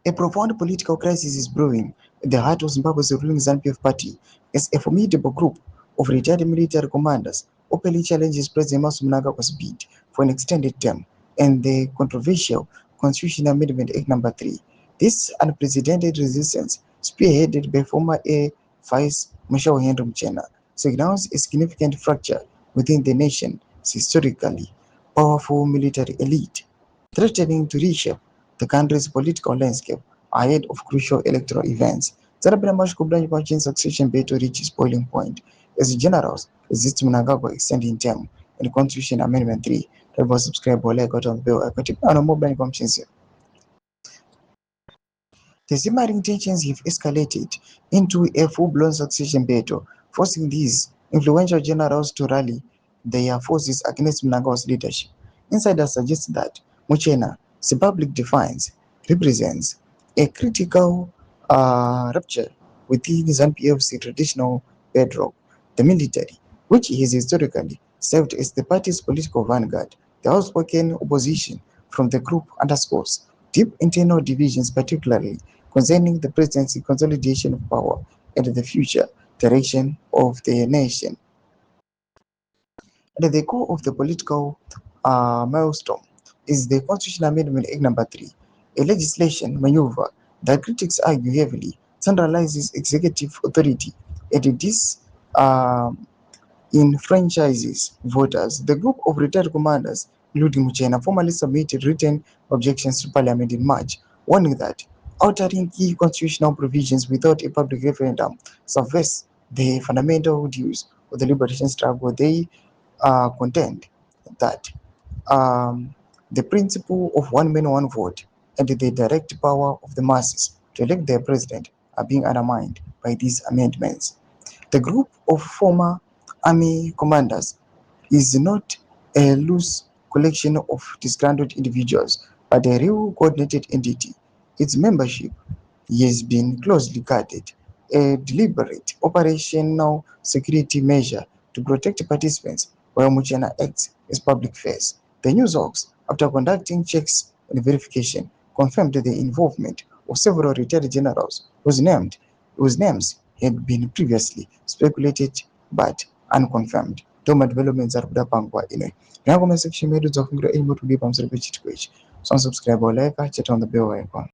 A profound political crisis is brewing at the heart of Zimbabwe's ruling ZANU-PF party as a formidable group of retired military commanders openly challenges President Mnangagwa's bid for an extended term and the controversial Constitutional Amendment Act No. 3. This unprecedented resistance, spearheaded by former Air Vice Marshal Henry Muchena, signals a significant fracture within the nation's historically powerful military elite, threatening to reshape the country's political landscape ahead of crucial electoral events. Zarabina Mashkubla Yumachi's succession battle reaches boiling point as generals resist Mnangagwa extending term and Constitution Amendment 3. Therefore, subscribe or like on the bell icon. On mobile commissions. The simmering tensions have escalated into a full-blown succession battle, forcing these influential generals to rally their forces against Mnangagwa's leadership. Insiders suggest that Muchena's public defiance represents a critical rupture within ZANU-PF's traditional bedrock, the military, which has historically served as the party's political vanguard. The outspoken opposition from the group underscores deep internal divisions, particularly concerning the presidency, consolidation of power, and the future direction of the nation. At the core of the political maelstrom is the Constitutional Amendment Act No. 3, a legislation maneuver that critics argue heavily centralizes executive authority and disenfranchises voters. The group of retired commanders, including Muchena, formally submitted written objections to Parliament in March, warning that altering key constitutional provisions without a public referendum subverts the fundamental dues of the liberation struggle. They contend that um, the principle of one man, one vote and the direct power of the masses to elect their president are being undermined by these amendments. The group of former army commanders is not a loose collection of disgruntled individuals, but a real coordinated entity. Its membership has been closely guarded, a deliberate operational security measure to protect participants while Muchena acts as public face. The news hawks, after conducting checks and verification, confirmed the involvement of several retired generals whose names had been previously speculated but unconfirmed. Toma developments are kudapangwa ine. Nyango section medu dzofungura imo tulipa msoro pechitwechi. So subscribe or like, chat on the bell icon.